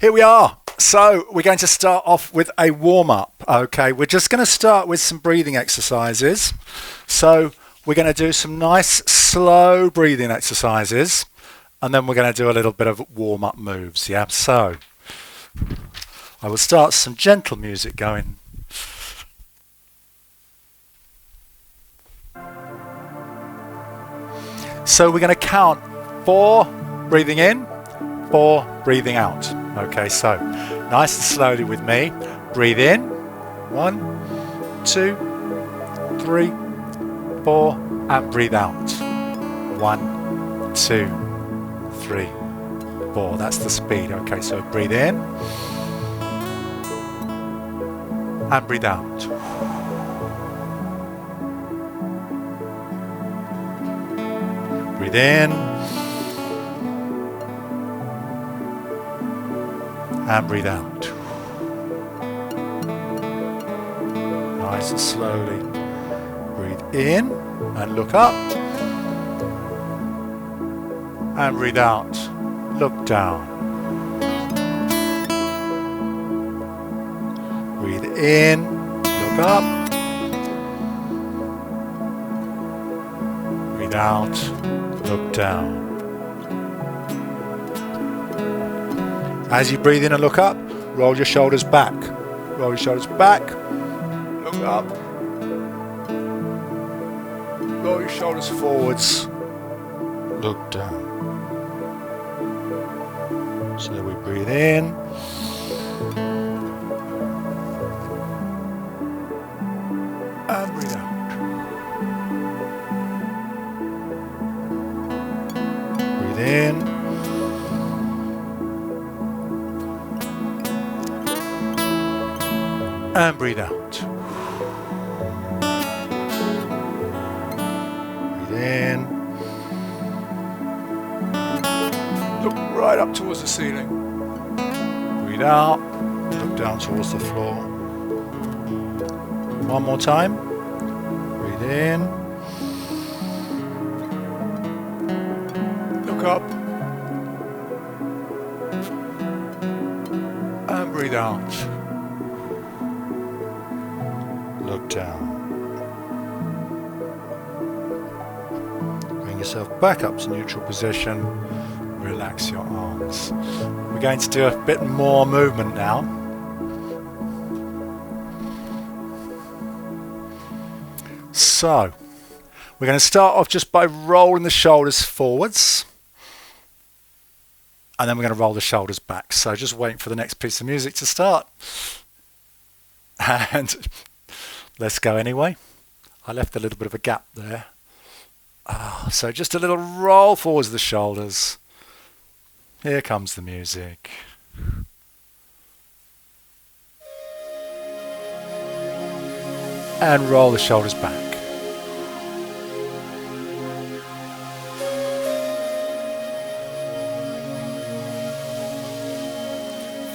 Here we are. So we're going to start off with a warm-up. Okay, we're just going to start with some breathing exercises. So we're going to do some nice slow breathing exercises, and then we're going to do a little bit of warm-up moves. Yeah, so I will start some gentle music going. So we're going to count 4 breathing in, 4 breathing out. Okay, so nice and slowly with me. Breathe in. 1, 2, 3, 4, and breathe out. 1, 2, 3, 4. That's the speed. Okay, so breathe in and breathe out. Breathe in and breathe out. Nice and slowly. Breathe in and look up. And breathe out. Look down. Breathe in, look up. Breathe out, look down. As you breathe in and look up, roll your shoulders back. Roll your shoulders back, look up. Roll your shoulders forwards, look down. So we breathe in. And breathe out. Breathe in. And breathe out. Breathe in. Look right up towards the ceiling. Breathe out. Look down towards the floor. One more time. Breathe in. Look up. And breathe out. Look down. Bring yourself back up to neutral position. Relax your arms. We're going to do a bit more movement now. So, we're going to start off just by rolling the shoulders forwards. And then we're going to roll the shoulders back. So just waiting for the next piece of music to start. And let's go anyway. I left a little bit of a gap there. So just a little roll forwards of the shoulders. Here comes the music. And roll the shoulders back.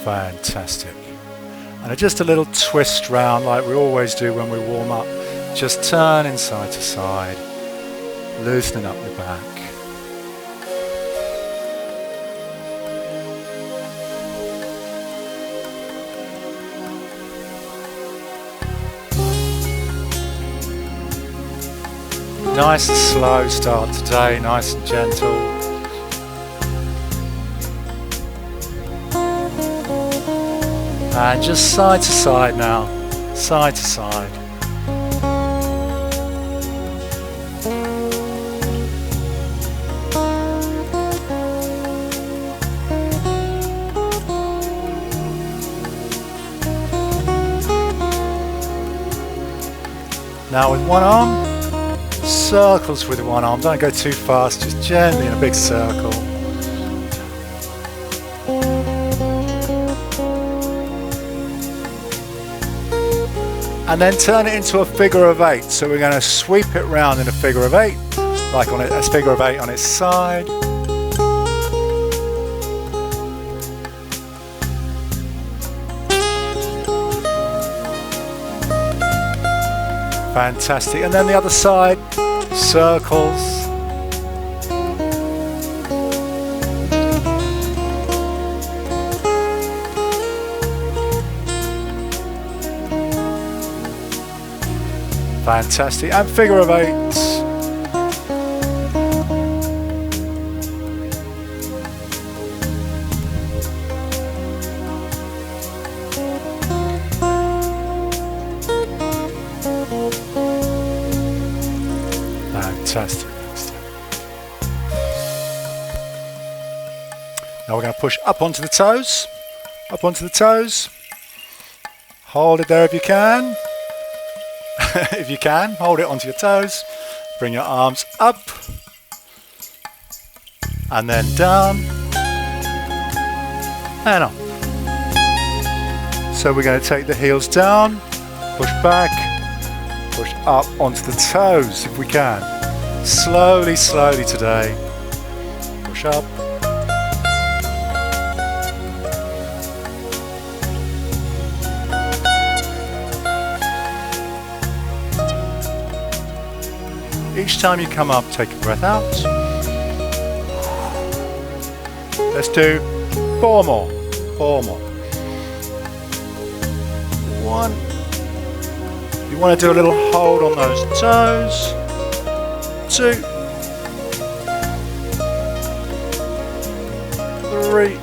Fantastic. And just a little twist round like we always do when we warm up. Just turning side to side, loosening up the back. Nice and slow start today, nice and gentle. And just side to side now, side to side. Now with one arm, circles with one arm. Don't go too fast, just gently in a big circle. And then turn it into a figure of 8. So we're going to sweep it round in a figure of 8, like on a figure of 8 on its side. Fantastic. And then the other side, circles. Fantastic. And figure of eights. Fantastic. Now we're going to push up onto the toes. Up onto the toes. Hold it there if you can. If you can, hold it onto your toes. Bring your arms up. And then down. And up. So we're going to take the heels down. Push back. Push up onto the toes if we can. Slowly, slowly today. Push up. Each time you come up, take a breath out. Let's do 4 more. 4 more. 1. You want to do a little hold on those toes. 2. 3.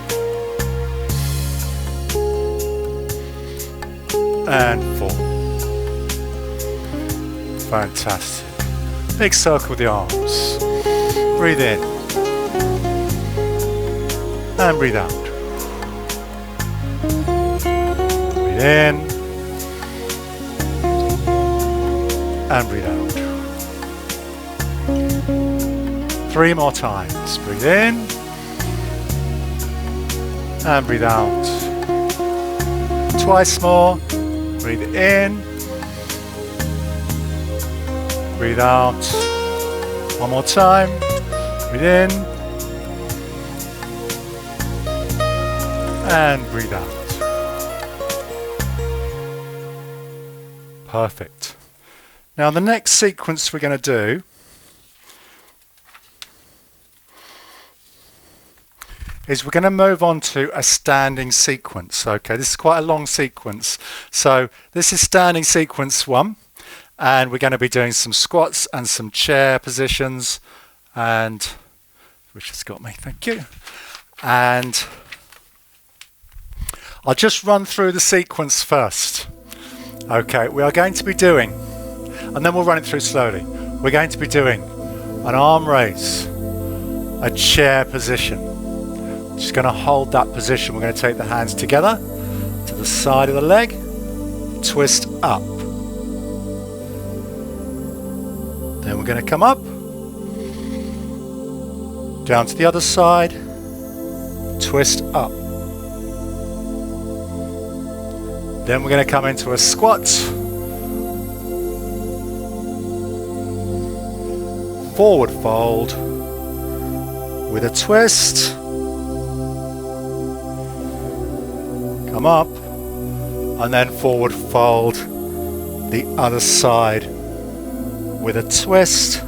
And 4. Fantastic. Big circle with the arms. Breathe in. And breathe out. Breathe in. And breathe out. 3 more times. Breathe in. And breathe out. Twice more. Breathe in. Breathe out. 1 more time. Breathe in. And breathe out. Perfect. Now the next sequence we're going to do is we're going to move on to a standing sequence. Okay, this is quite a long sequence. So this is standing sequence 1. And we're going to be doing some squats and some chair positions. And which has got me, thank you. And I'll just run through the sequence first. Okay, we are going to be doing, and then we'll run it through slowly. We're going to be doing an arm raise, a chair position. Just going to hold that position. We're going to take the hands together to the side of the leg, twist up. Then we're going to come up, down to the other side, twist up. Then we're going to come into a squat, forward fold with a twist, come up, and then forward fold the other side with a twist,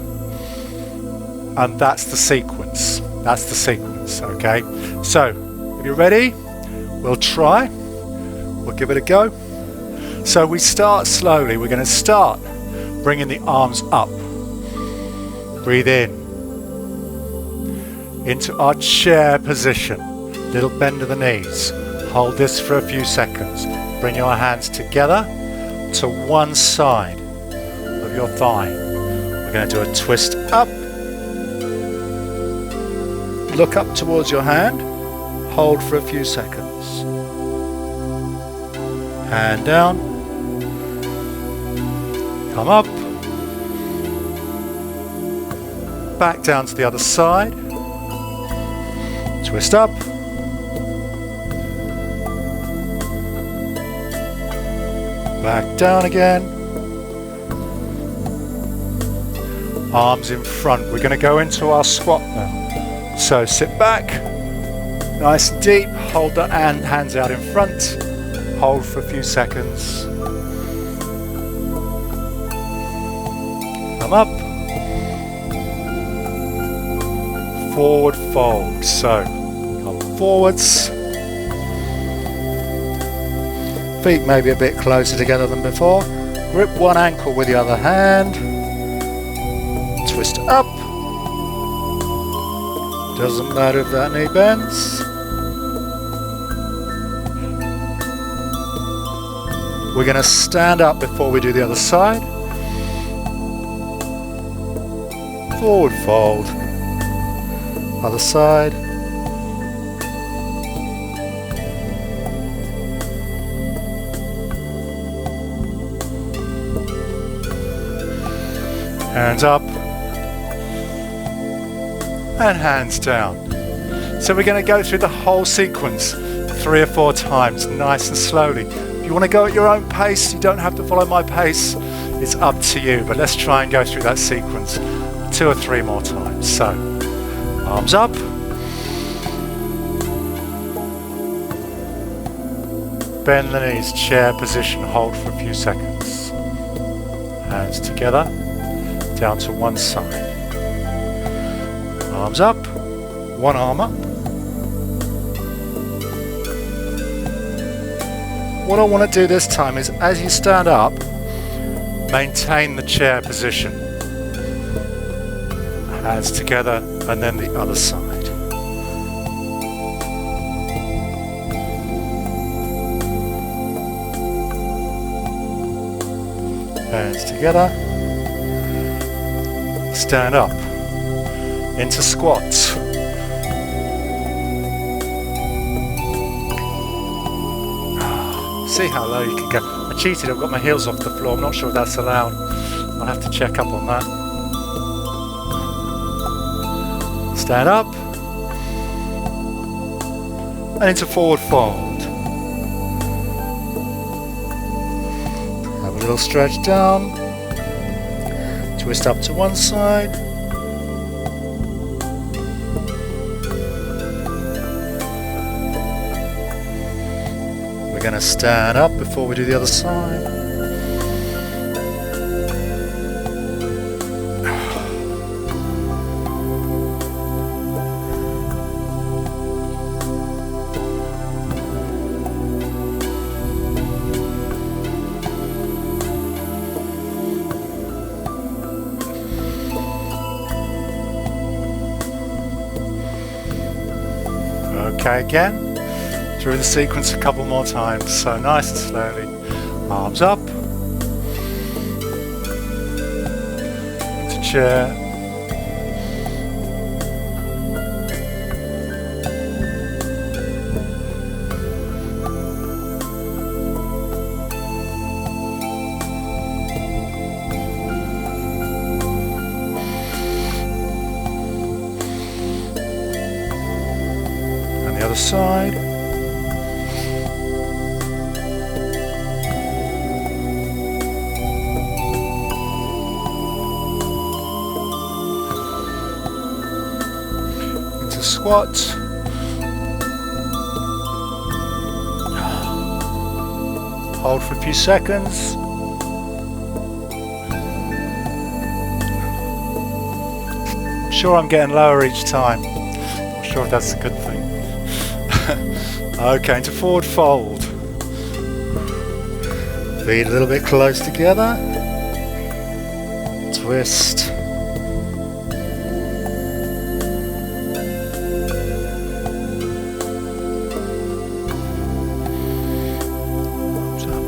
and that's the sequence. That's the sequence, okay? So, if you're ready, we'll try. We'll give it a go. So we start slowly. We're going to start bringing the arms up. Breathe in. Into our chair position. Little bend of the knees. Hold this for a few seconds. Bring your hands together to one side of your thigh. We're going to do a twist up. Look up towards your hand. Hold for a few seconds. Hand down. Come up. Back down to the other side. Twist up. Back down again. Arms in front. We're going to go into our squat now. So sit back. Nice and deep. Hold the hands out in front. Hold for a few seconds. Come up. Forward fold. So come forwards. Feet maybe a bit closer together than before. Grip one ankle with the other hand. Twist up. Doesn't matter if that knee bends. We're going to stand up before we do the other side. Forward fold. Other side. Hands up and hands down. So we're going to go through the whole sequence 3 or 4 times, nice and slowly. If you want to go at your own pace, you don't have to follow my pace. It's up to you, but let's try and go through that sequence 2 or 3 more times. So, arms up. Bend the knees, chair position, hold for a few seconds. Hands together. Down to one side. Arms up, one arm up. What I want to do this time is, as you stand up, maintain the chair position. Hands together, and then the other side. Hands together. Stand up into squats. See how low you can go. I cheated, I've got my heels off the floor. I'm not sure if that's allowed. I'll have to check up on that. Stand up and into forward fold. Have a little stretch down. Twist up to one side. We're going to stand up before we do the other side. Okay, again, through the sequence a couple more times, so nice and slowly. Arms up, into chair, other side. Into squat. Hold for a few seconds. I'm sure I'm getting lower each time. Not sure if that's a good thing. Okay, into forward fold. Feet a little bit close together. Twist. Arms up.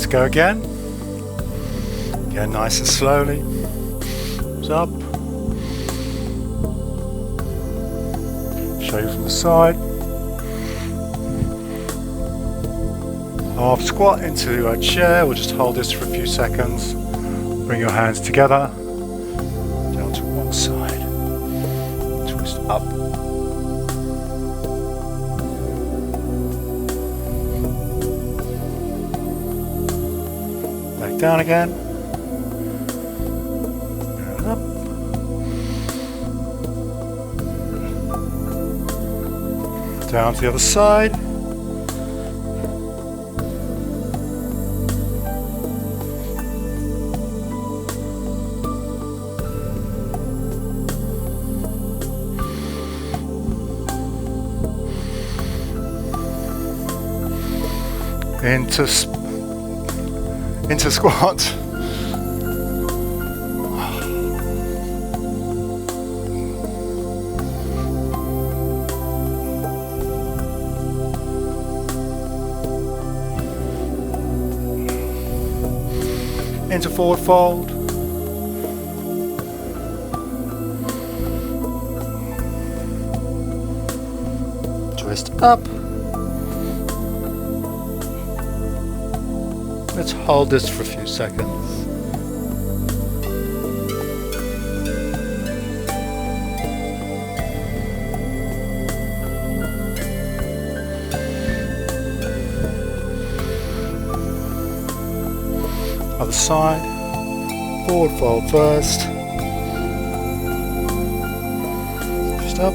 Go again. Again, nice and slowly. Arms up. Show you from the side. Half squat into a chair. We'll just hold this for a few seconds. Bring your hands together. Down to one side. Twist up. Down again, and up, Down to the other side. Into squat. Into forward fold. Twist up. Let's hold this for a few seconds. Other side. Forward fold first. Just up.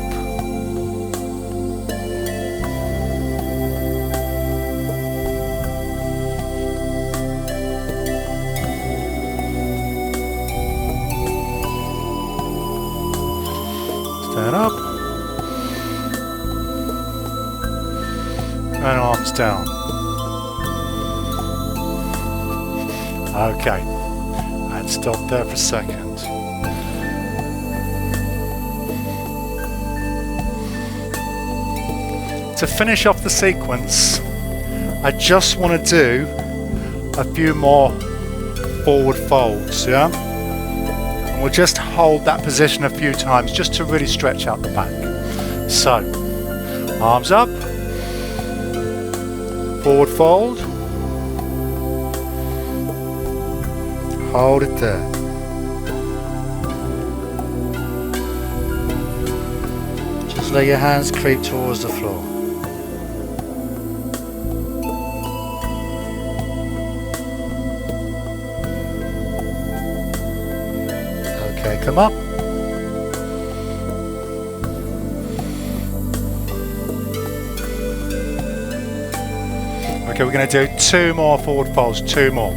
Stand up. And arms down. Okay. And stop there for a second. To finish off the sequence, I just want to do a few more forward folds, yeah? And we'll just hold that position a few times just to really stretch out the back. So, arms up, forward fold, hold it there. Just let your hands creep towards the floor. Okay, come up. Okay, we're going to do 2 more forward folds, 2 more.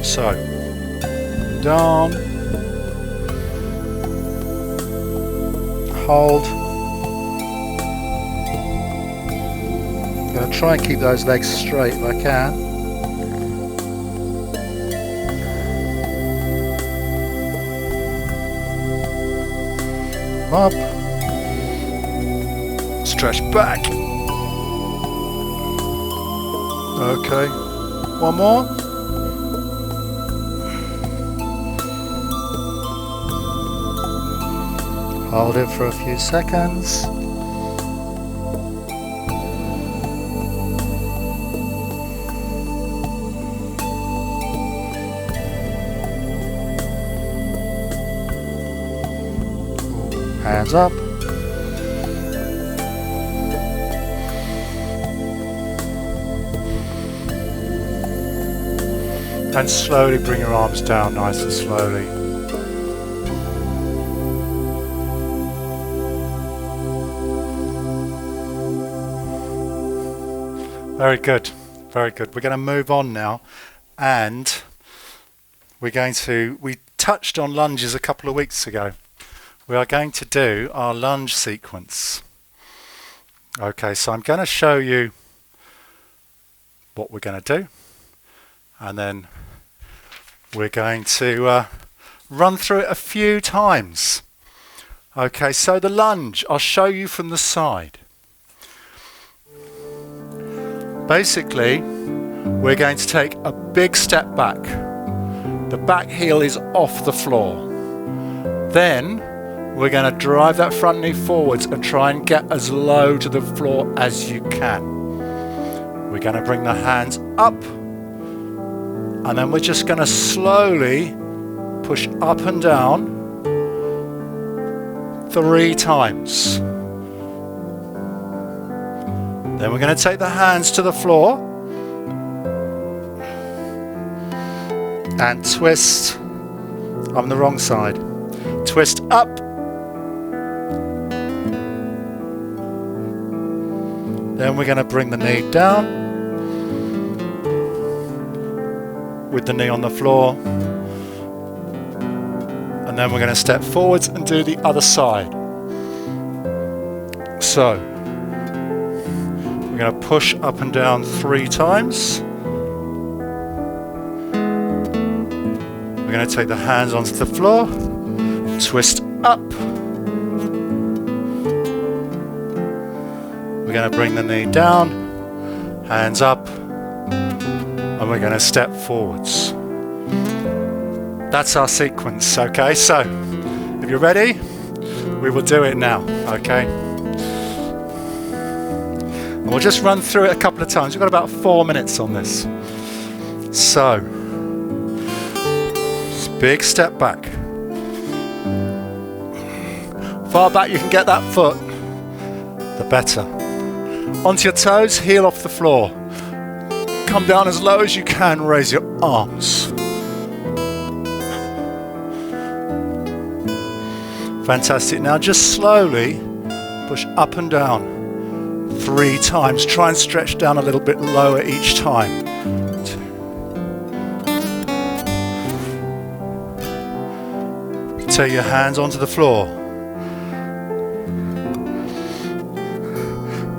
So, down, hold. I'm going to try and keep those legs straight if I can. Up, stretch back. Okay, 1 more. Hold it for a few seconds. Hands up. And slowly bring your arms down, nice and slowly. Very good, very good. We're going to move on now, and we touched on lunges a couple of weeks ago. We are going to do our lunge sequence. Okay, so I'm going to show you what we're going to do, and then we're going to run through it a few times. Okay, so the lunge, I'll show you from the side. Basically, we're going to take a big step back. The back heel is off the floor. Then we're going to drive that front knee forwards and try and get as low to the floor as you can. We're going to bring the hands up, and then we're just going to slowly push up and down 3 times. Then we're going to take the hands to the floor and twist. I'm the wrong side. Twist up. Then we're going to bring the knee down with the knee on the floor. And then we're going to step forwards and do the other side. So, we're going to push up and down 3 times. We're going to take the hands onto the floor, twist up. We're going to bring the knee down, hands up, and we're going to step forwards. That's our sequence, okay? So, if you're ready, we will do it now, okay? And we'll just run through it a couple of times. We've got about 4 minutes on this. So, big step back. Far back you can get that foot, the better. Onto your toes, heel off the floor. Come down as low as you can, raise your arms. Fantastic. Now just slowly push up and down 3 times. Try and stretch down a little bit lower each time. 2. Take your hands onto the floor.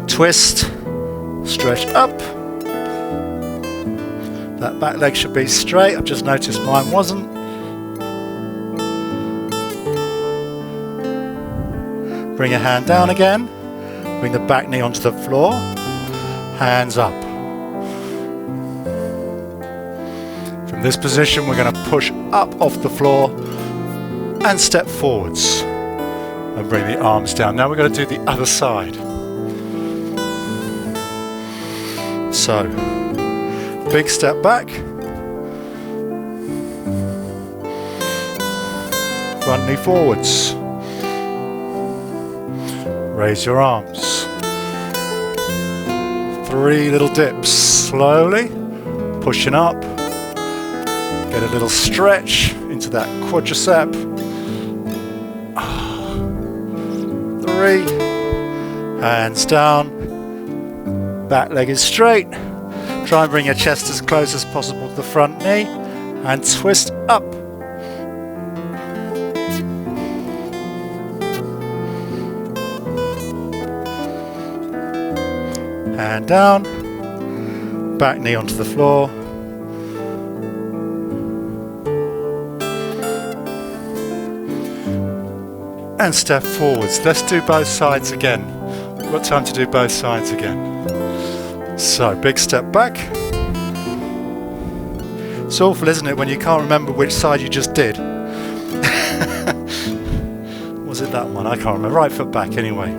Twist, stretch up. That back leg should be straight. I've just noticed mine wasn't. Bring your hand down again. Bring the back knee onto the floor. Hands up. From this position, we're going to push up off the floor and step forwards. And bring the arms down. Now we're going to do the other side. So, big step back. Front knee forwards. Raise your arms. 3 little dips. Slowly pushing up. Get a little stretch into that quadricep. 3. Hands down. Back leg is straight. Try and bring your chest as close as possible to the front knee and twist up. Hand down, back knee onto the floor. And step forwards. Let's do both sides again. We've got time to do both sides again. So, big step back. It's awful, isn't it, when you can't remember which side you just did? Was it that one? I can't remember. Right foot back anyway.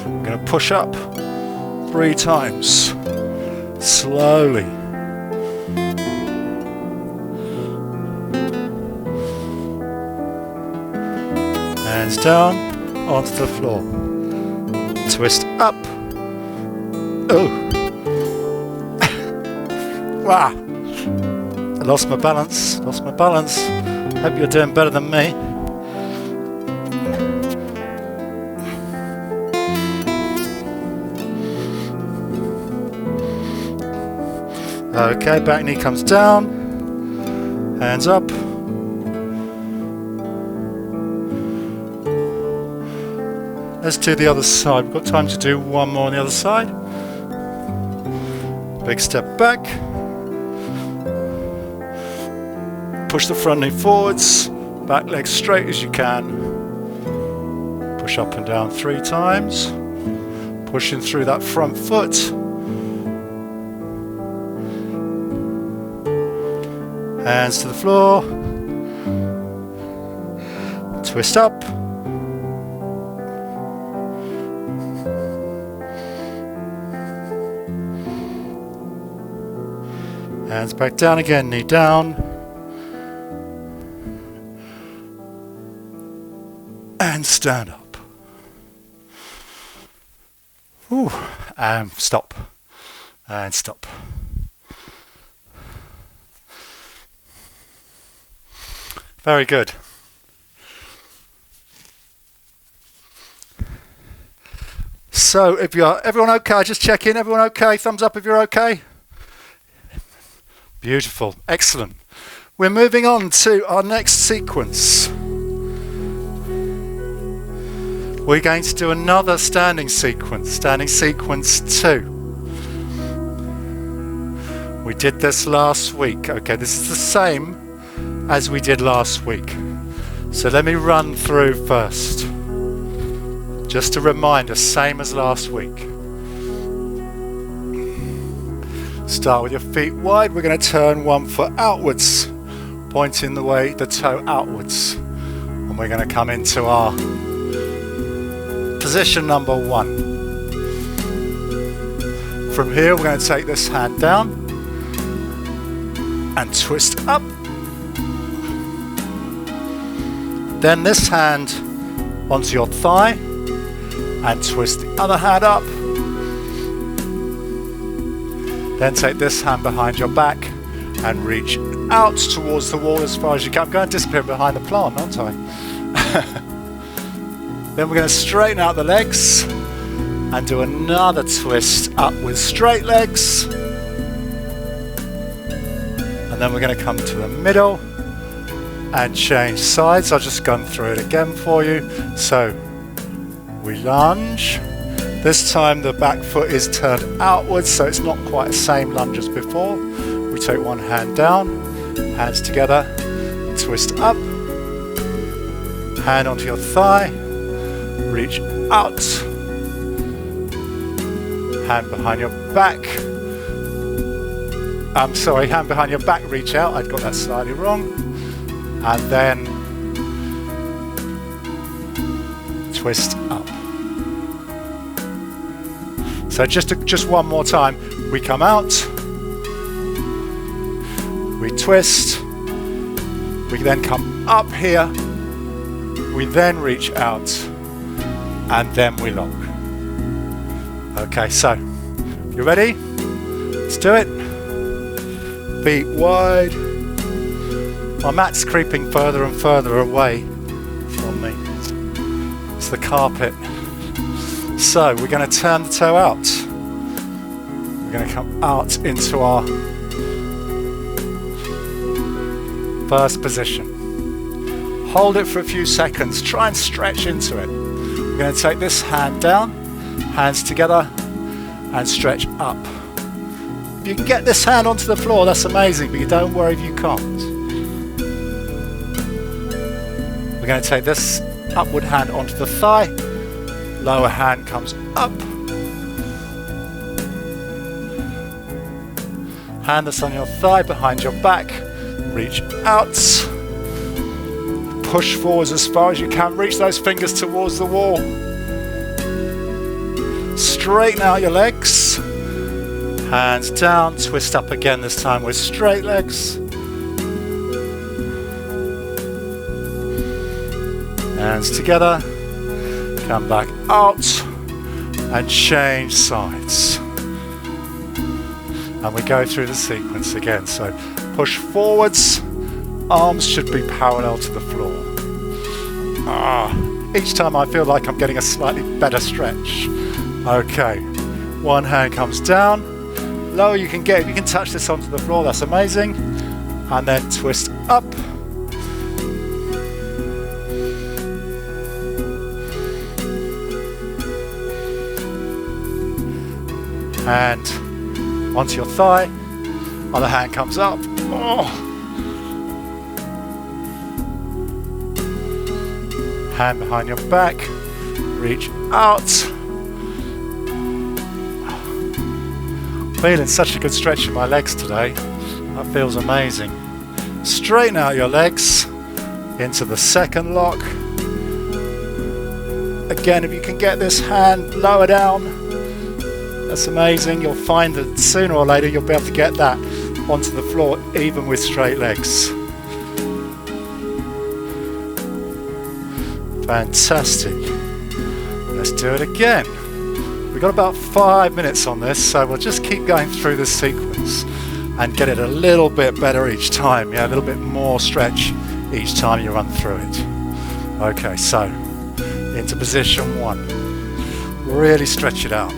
We're going to push up 3 times. Slowly. Hands down onto the floor. Twist up. Oh. Wow. I lost my balance. Hope you're doing better than me. Okay, back knee comes down. Hands up. Let's do the other side. We've got time to do one more on the other side. Big step back. Push the front knee forwards. Back leg straight as you can. Push up and down 3 times. Pushing through that front foot. Hands to the floor. Twist up. Hands back down again, knee down. And stand up. Ooh, and stop. And stop. Very good. So if you're everyone okay, just check in, everyone okay? Thumbs up if you're okay. Beautiful, excellent. We're moving on to our next sequence. We're going to do another standing sequence 2. We did this last week. Okay, this is the same as we did last week. So let me run through first. Just a reminder, same as last week. Start with your feet wide. We're going to turn one foot outwards, pointing the toe outwards. And we're going to come into our position number 1. From here, we're going to take this hand down and twist up. Then this hand onto your thigh and twist the other hand up. Then take this hand behind your back and reach out towards the wall as far as you can. I'm going to disappear behind the plant, aren't I? Then we're going to straighten out the legs and do another twist up with straight legs. And then we're going to come to the middle and change sides. I'll just go through it again for you. So we lunge. This time the back foot is turned outwards, so it's not quite the same lunge as before. We take one hand down, hands together, twist up, hand onto your thigh, reach out, hand behind your back. Hand behind your back, reach out. I'd got that slightly wrong. And then twist up. So just one more time. We come out, we twist, we then come up here, we then reach out, and then we lock. Okay, so you ready? Let's do it. Feet wide. My mat's creeping further and further away from me. It's the carpet. So we're going to turn the toe out. We're going to come out into our first position. Hold it for a few seconds. Try and stretch into it. We're going to take this hand down, hands together, and stretch up. If you can get this hand onto the floor, that's amazing, but you don't worry if you can't. We're going to take this upward hand onto the thigh, lower hand comes up, hand that's on your thigh behind your back, reach out, push forwards as far as you can, reach those fingers towards the wall, straighten out your legs, hands down, twist up again, this time with straight legs. Hands together, come back out and change sides. And we go through the sequence again. So push forwards, arms should be parallel to the floor. Each time I feel like I'm getting a slightly better stretch. Okay, one hand comes down, lower you can get. If you can touch this onto the floor, that's amazing. And then twist up. Hand onto your thigh, other hand comes up. Hand behind your back, reach out. Feeling such a good stretch in my legs today. That feels amazing. Straighten out your legs into the second lock. Again, if you can get this hand lower down, that's amazing. You'll find that sooner or later you'll be able to get that onto the floor even with straight legs. Fantastic. Let's do it again. We've got about 5 minutes on this, so we'll just keep going through this sequence and get it a little bit better each time. Yeah, a little bit more stretch each time you run through it. Okay, so into position 1. Really stretch it out.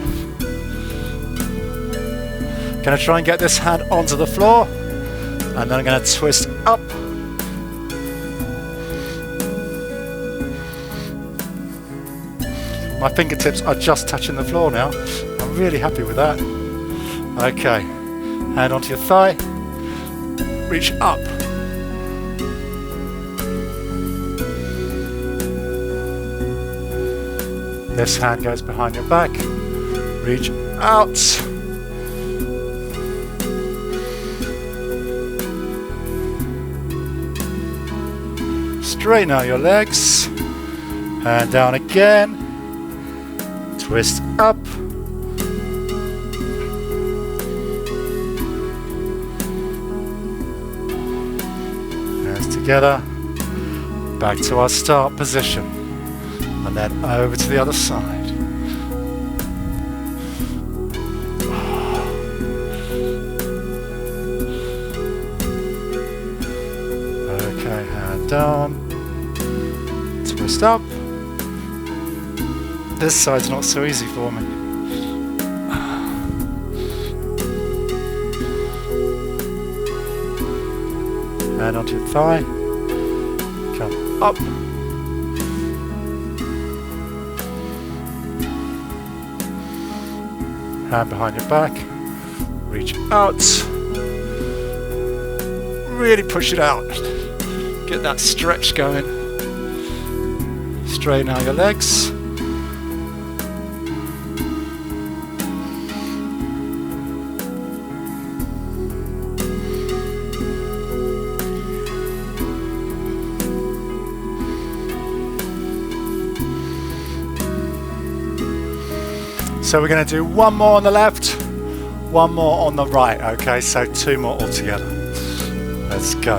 Gonna try and get this hand onto the floor, and then I'm gonna twist up. My fingertips are just touching the floor now. I'm really happy with that. Okay, hand onto your thigh, reach up. This hand goes behind your back, reach out. Straighten out your legs, hand down again, twist up. Hands together, back to our start position, and then over to the other side. Okay, hand down, twist up. This side's not so easy for me. Hand onto your thigh, come up. Hand behind your back, reach out. Really push it out. Get that stretch going. Straighten out your legs. So we're going to do one more on the left, one more on the right, okay? So 2 more altogether. Let's go.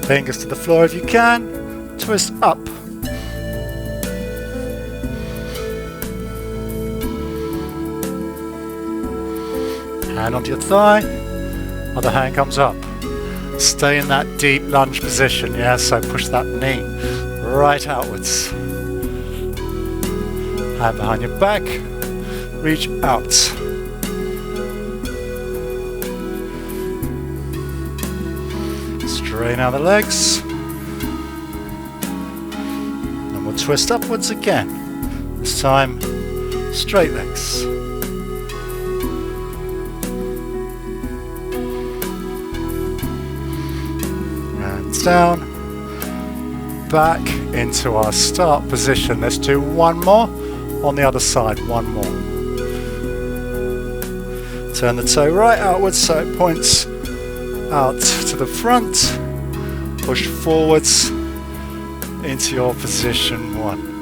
Fingers to the floor if you can, twist up. Hand onto your thigh. Other hand comes up. Stay in that deep lunge position, yeah? So push that knee right outwards. Hand behind your back, reach out. Straighten out the legs. And we'll twist upwards again. This time, straight legs. Down, back into our start position. Let's do one more on the other side, one more. Turn the toe right outwards so it points out to the front. Push forwards into your position 1.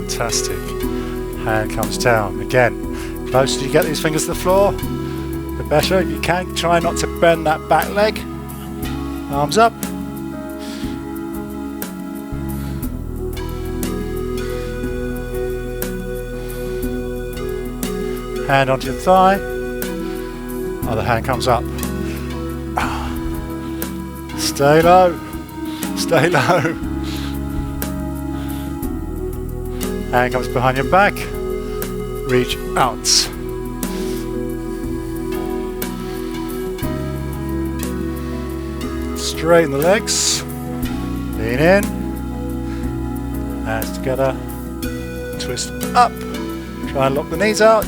Fantastic. Hand comes down again. Closer you get these fingers to the floor, the better. You can try not to bend that back leg. Arms up. Hand onto your thigh. Other hand comes up. Stay low. Stay low. Hand comes behind your back. Reach out. Straighten the legs. Lean in. Hands together. Twist up. Try and lock the knees out.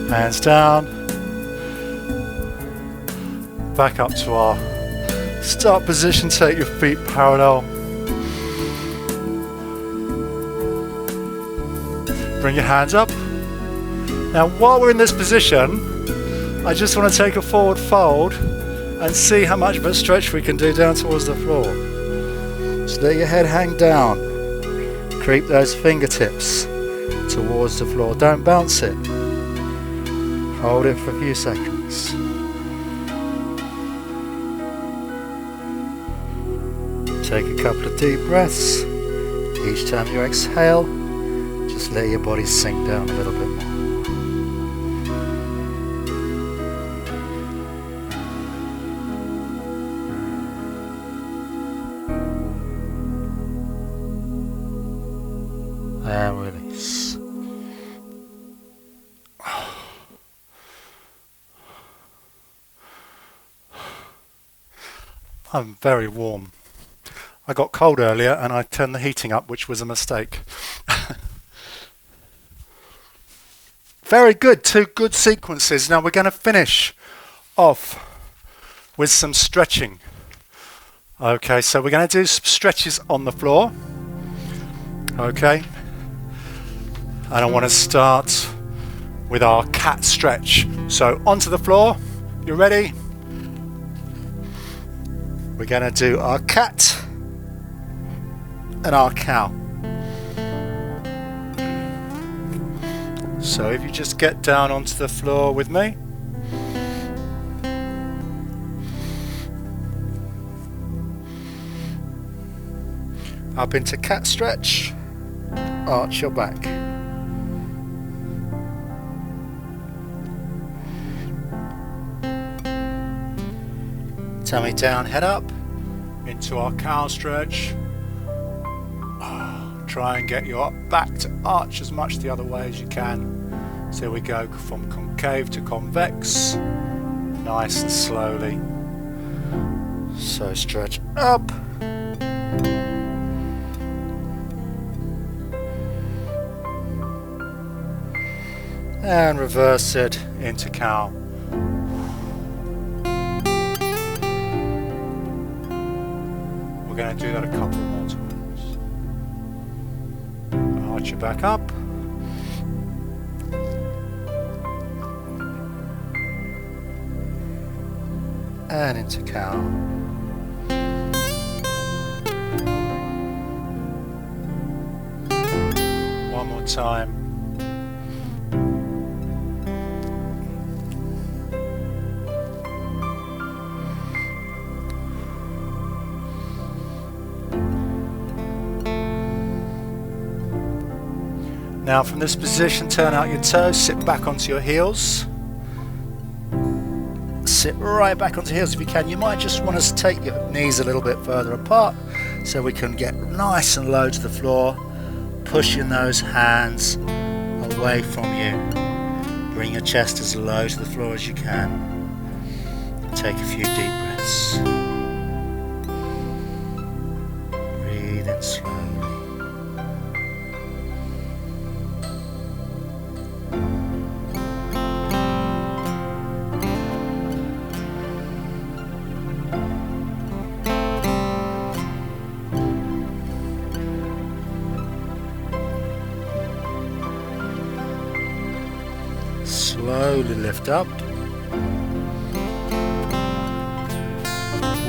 Hands down. Back up to our start position, take your feet parallel. Bring your hands up. Now while we're in this position, I just want to take a forward fold and see how much of a stretch we can do down towards the floor. So let your head hang down. Creep those fingertips towards the floor. Don't bounce it. Hold it for a few seconds. Take a couple of deep breaths. Each time you exhale, just let your body sink down a little bit more. And release. I'm very warm. I got cold earlier and I turned the heating up, which was a mistake. Very good, 2 good sequences. Now we're going to finish off with some stretching. Okay, so we're going to do some stretches on the floor. Okay. And I want to start with our cat stretch. So onto the floor. You ready? We're going to do our cat and our cow. So if you just get down onto the floor with me. Up into cat stretch. Arch your back. Tummy down, head up. Into our cow stretch. Try and get your back to arch as much the other way as you can. So we go from concave to convex. Nice and slowly. So stretch up. And reverse it into cow. We're going to do that a couple more times. Arch your back up. And into cow. One more time. Now from this position, turn out your toes, sit back onto your heels. Sit right back onto your heels if you can. You might just want to take your knees a little bit further apart so we can get nice and low to the floor. Pushing those hands away from you. Bring your chest as low to the floor as you can. Take a few deep breaths. Breathe in slowly. Slowly lift up.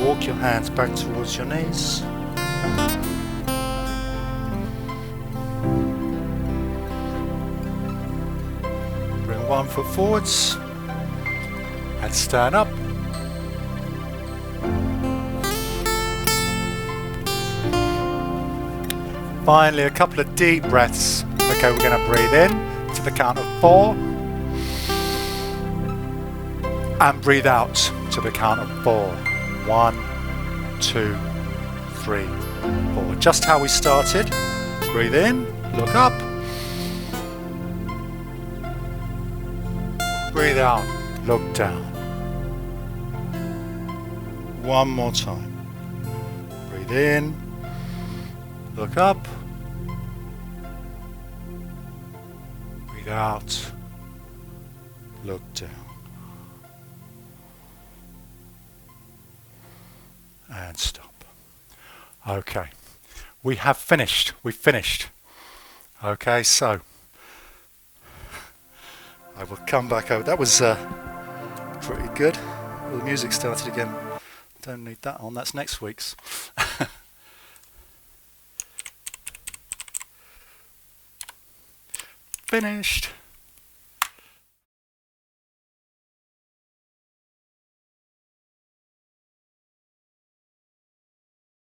Walk your hands back towards your knees. Bring one foot forwards and stand up. Finally, a couple of deep breaths. Okay, we're going to breathe in to the count of 4. And breathe out to the count of 4. 1, 2, 3, 4. Just how we started. Breathe in, look up. Breathe out, look down. One more time. Breathe in, look up. Breathe out, look down. And stop. Okay, we have finished. We've finished. Okay, so I will come back over. That was pretty good. Well, the music started again. Don't need that on. That's next week's. finished.